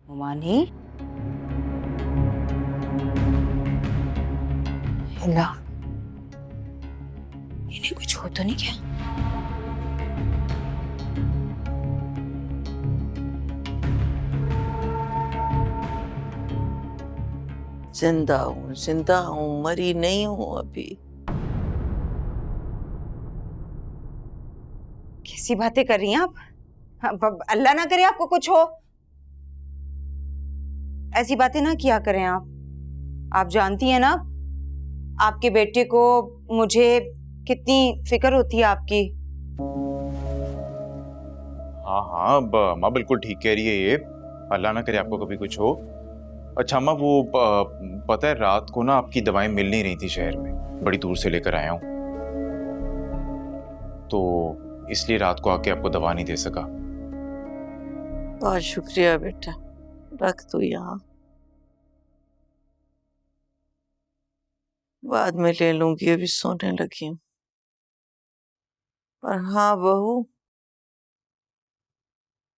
मोमानी, हिला, इन्हें कुछ हो तो नहीं क्या? जिंदा हूँ, मरी नहीं हूँ अभी। कैसी बातें कर रही हैं आप? अब अल्लाह ना करे आपको कुछ हो। ऐसी बातें ना किया करें आप जानती हैं ना आपके बेटे को, मुझे कितनी फिक्र होती है आपकी। हाँ हाँ, अम्मा बिल्कुल ठीक कह रही है ये। अल्लाह ना करे आपको कभी कुछ हो। अच्छा अम्मा, वो पता है रात को ना आपकी दवाएं मिल नहीं रही थी शहर में, बड़ी दूर से लेकर आया हूँ, तो इसलिए रात को आके आपको दवा नहीं दे सका। बहुत शुक्रिया बेटा, रख तू यहाँ, बाद में ले लूंगी, अभी सोने लगी हूँ। पर हाँ बहू,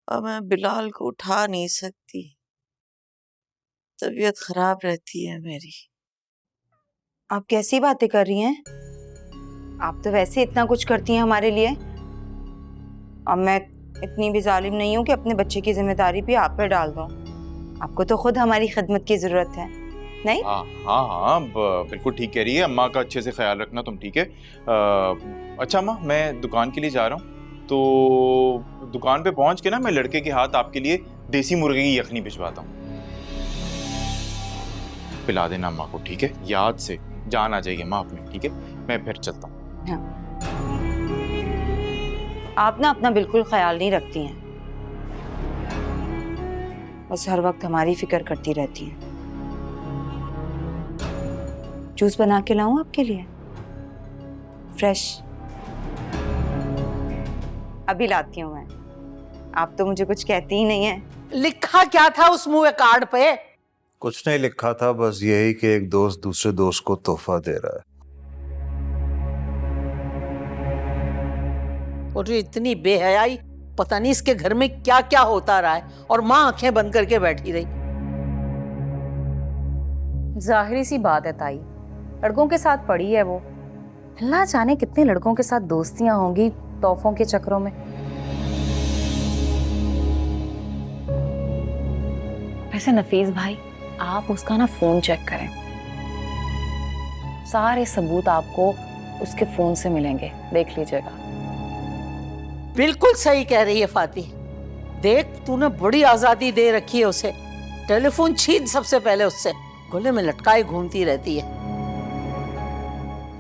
अब मैं बिलाल को उठा नहीं सकती, तबीयत खराब रहती है मेरी। आप कैसी बातें कर रही हैं? आप तो वैसे इतना कुछ करती हैं हमारे लिए। अब मैं इतनी भी जालिम नहीं हूं कि अपने बच्चे की जिम्मेदारी भी आप पे डाल दूं। आपको तो खुद हमारी खिदमत की जरूरत है, नहीं? हाँ हाँ हाँ, बिल्कुल ठीक कह रही है अम्मा का, अच्छे से ख्याल रखना तुम, ठीक है? अच्छा अम्मा, मैं दुकान के लिए जा रहा हूँ, तो दुकान पे पहुंच के ना मैं लड़के के हाथ आपके लिए देसी मुर्गे की यखनी भिजवाता हूँ। पिला देना अम्मा को, ठीक है? याद से, जान आ जाएगी अम्मा आप में, ठीक है? मैं फिर चलता हूँ। हाँ। आप ना अपना बिल्कुल ख्याल नहीं रखती हैं, बस हर वक्त हमारी फिक्र करती रहती हैं। जूस बना के लाऊं आपके लिए, फ्रेश? अभी लाती हूँ मैं। आप तो मुझे कुछ कहती ही नहीं है। लिखा क्या था उस मुंह कार्ड पे? कुछ नहीं लिखा था, बस यही कि एक दोस्त दूसरे दोस्त को तोहफा दे रहा है। और ये इतनी बेहयाई, पता नहीं इसके घर में क्या क्या होता रहा है, और माँ आंखें बंद करके बैठी रही। जाहिर सी बात है ताई, लड़कों के साथ पड़ी है वो। ना जाने कितने लड़कों के साथ दोस्तियां होंगी तोहफों के चक्करों में। वैसे नफीस भाई, आप उसका ना फोन चेक करें, सारे सबूत आपको उसके फोन से मिलेंगे, देख लीजिएगा। बिल्कुल सही कह रही है फाती। देख, तूने बड़ी आजादी दे रखी है उसे, टेलीफोन छीन सबसे पहले उससे, गले में लटकाए घूमती रहती है।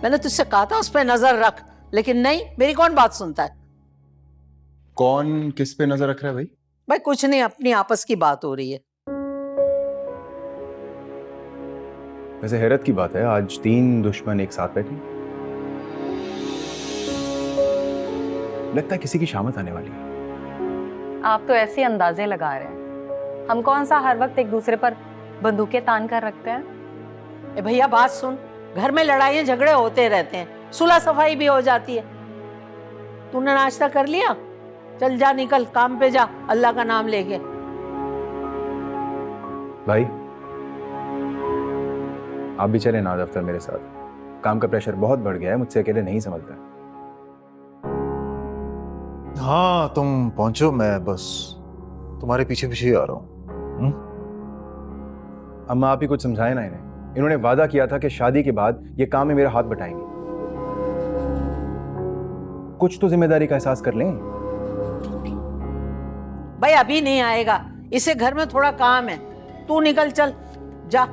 मैंने तुझसे कहा था उस पर नजर रख, लेकिन नहीं, मेरी कौन बात सुनता है। कौन किस पे नजर रख रहा है भाई? भाई कुछ नहीं, अपनी आपस की बात हो रही है। वैसे हैरत की बात है, आज 3 दुश्मन एक साथ बैठे। लगता है किसी की शामत आने वाली है। आप तो ऐसे अंदाजे लगा रहे हैं, हम कौन सा हर वक्त एक दूसरे पर बंदूकें तान कर रखते हैं। ए भैया बात सुन, घर में लड़ाइयाँ झगड़े होते रहते हैं, सुलह सफाई भी हो जाती है। तूने नाश्ता कर लिया? चल जा, निकल काम पे जा, अल्लाह का नाम लेके। भाई आप भी चले ना दफ्तर मेरे साथ, काम का प्रेशर बहुत बढ़ गया है, मुझसे अकेले नहीं संभलता है। हाँ तुम पहुंचो, मैं बस तुम्हारे पीछे पीछे ही आ रहा हूँ। अम्मा आप ही कुछ समझाए ना इन्हें, इन्होंने वादा किया था कि शादी के बाद ये काम में मेरा हाथ बटाएंगे। कुछ तो जिम्मेदारी का एहसास कर लें। भाई अभी नहीं आएगा, इसे घर में थोड़ा काम है, तू निकल, चल जा।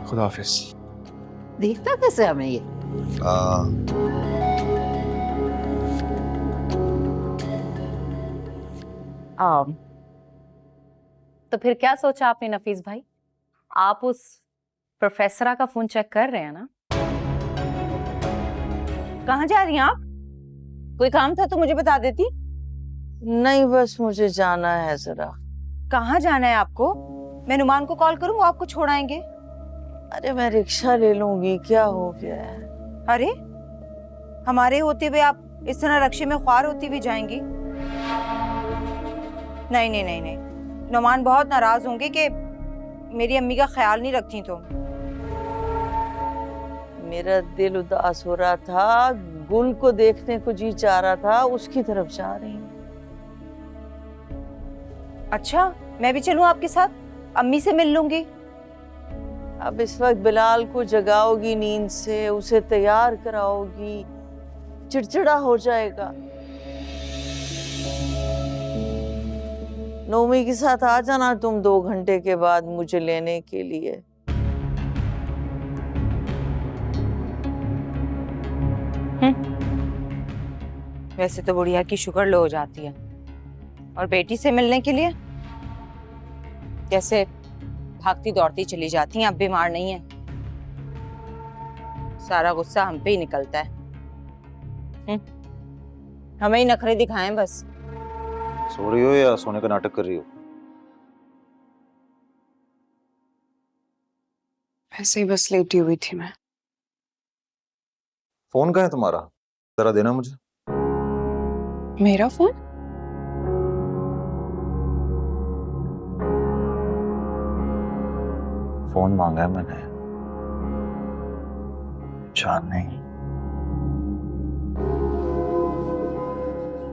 खुदा हाफिज। देखता कैसे हमें ये। तो फिर क्या सोचा आपने नफीस भाई? आप उस प्रोफेसरा का फोन चेक कर रहे हैं ना? कहाँ जा रही हैं आप? कोई काम था तो मुझे बता देती। नहीं, बस मुझे जाना है जरा। कहाँ जाना है आपको? मैं नुमान को कॉल करूँ, वो आपको छोड़ आएंगे। अरे मैं रिक्शा ले लूंगी, क्या हो गया है? अरे हमारे होते हुए आप इस तरह रक्शे में ख्वार होती हुई जाएंगी? नहीं नहीं नहीं नहीं, नुमान बहुत नाराज होंगे कि मेरी अम्मी का ख्याल नहीं रखती तुम। मेरा दिल उदास हो रहा था, गुल को देखने को जी चाह रहा था, उसकी तरफ जा रही हूँ। अच्छा, मैं भी चलूं आपके साथ? अम्मी से मिल लूंगी। अब इस वक्त बिलाल को जगाओगी नींद से, उसे तैयार कराओगी, चिड़चिड़ा हो जाएगा। नोमी के साथ आ जाना तुम 2 घंटे के बाद मुझे लेने के लिए। वैसे तो बुढ़िया की शुगर लो हो जाती है, और बेटी से मिलने के लिए कैसे भागती दौड़ती चली जाती हैं। अब बीमार नहीं है, सारा गुस्सा हम पे ही निकलता है। हमें ही नखरे दिखाएं बस। सो रही हो या सोने का नाटक कर रही हो? ऐसे ही बस लेटी हुई थी मैं। फोन कहाँ है तुम्हारा? जरा देना मुझे। मेरा फोन? फोन मांगा है मैंने, जान नहीं।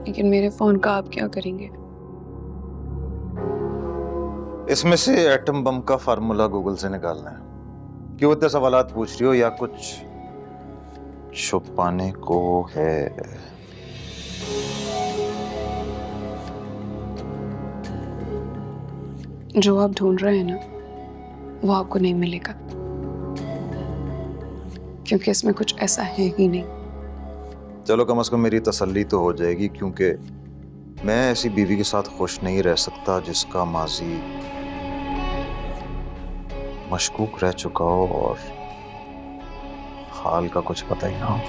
लेकिन मेरे फोन का आप क्या करेंगे? इसमें से एटम बम का फार्मूला गूगल से निकालना है। क्यों इतने सवालात पूछ रही हो, या कुछ छुपाने को है? जो आप ढूंढ रहे हैं ना, वो आपको नहीं मिलेगा, क्योंकि इसमें कुछ ऐसा है ही नहीं। चलो कम से कम मेरी तसल्ली तो हो जाएगी, क्योंकि मैं ऐसी बीवी के साथ खुश नहीं रह सकता जिसका माजी मशकूक रह चुका हो और हाल का कुछ पता ही ना हो।